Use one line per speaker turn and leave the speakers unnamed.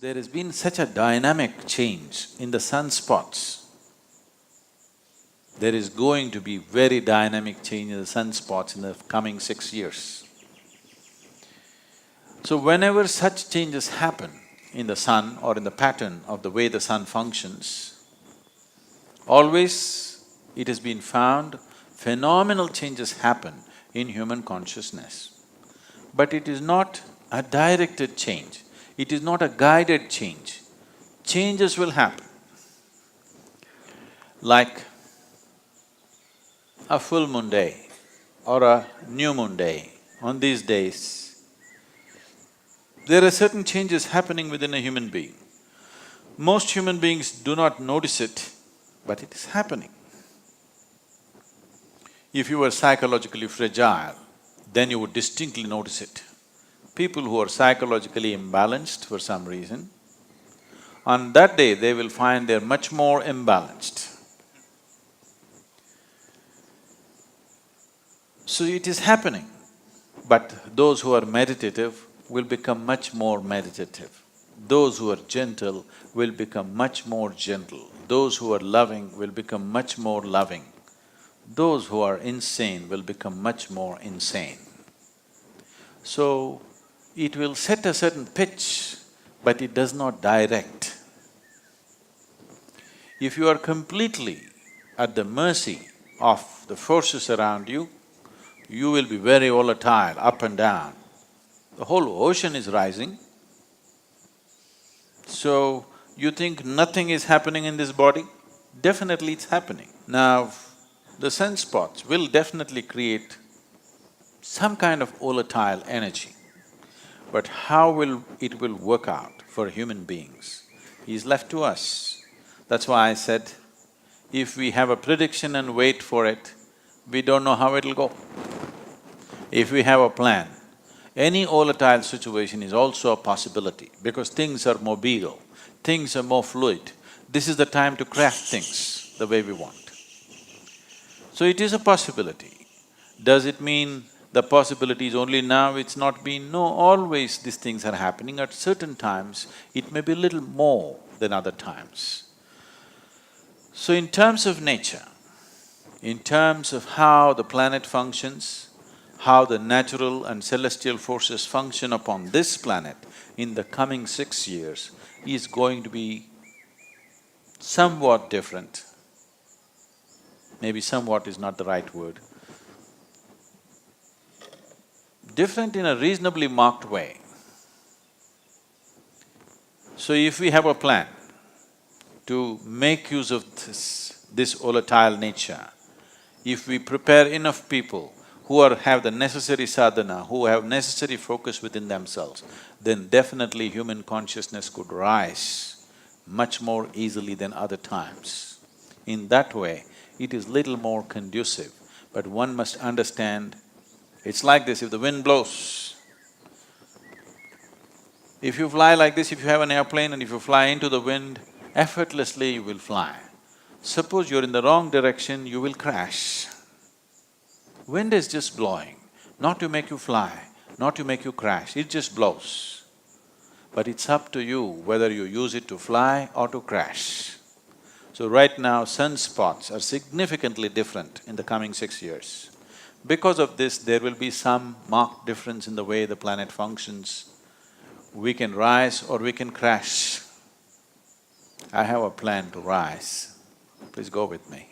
There has been such a dynamic change in the sunspots. There is going to be very dynamic change in the sunspots in the coming 6 years. So whenever such changes happen in the sun or in the pattern of the way the sun functions, always it has been found phenomenal changes happen in human consciousness. But it is not a directed change, it is not a guided change. Changes will happen. Like a full moon day or a new moon day, on these days, there are certain changes happening within a human being. Most human beings do not notice it, but it is happening. If you were psychologically fragile, then you would distinctly notice it. People who are psychologically imbalanced for some reason, on that day they will find they're much more imbalanced. So it is happening, but those who are meditative will become much more meditative. Those who are gentle will become much more gentle. Those who are loving will become much more loving. Those who are insane will become much more insane. So, it will set a certain pitch, but it does not direct. If you are completely at the mercy of the forces around you, you will be very volatile, up and down. The whole ocean is rising. So, you think nothing is happening in this body? Definitely it's happening. Now, the sunspots will definitely create some kind of volatile energy. But how it will work out for human beings is left to us. That's why I said, if we have a prediction and wait for it, we don't know how it'll go. If we have a plan, any volatile situation is also a possibility because things are mobile, things are more fluid. This is the time to craft things the way we want. So it is a possibility. Does it mean the possibility is only now, it's not been? No, always these things are happening. At certain times, it may be a little more than other times. So in terms of nature, in terms of how the planet functions, how the natural and celestial forces function upon this planet in the coming 6 years is going to be somewhat different. Maybe somewhat is not the right word. Different in a reasonably marked way. So if we have a plan to make use of this volatile nature, if we prepare enough people who have the necessary sadhana, who have necessary focus within themselves, then definitely human consciousness could rise much more easily than other times. In that way, it is little more conducive, but one must understand, it's like this, if the wind blows, if you fly like this, if you have an airplane and if you fly into the wind, effortlessly you will fly. Suppose you're in the wrong direction, you will crash. Wind is just blowing, not to make you fly, not to make you crash, it just blows. But it's up to you whether you use it to fly or to crash. So right now, sunspots are significantly different in the coming 6 years. Because of this, there will be some marked difference in the way the planet functions. We can rise or we can crash. I have a plan to rise. Please go with me.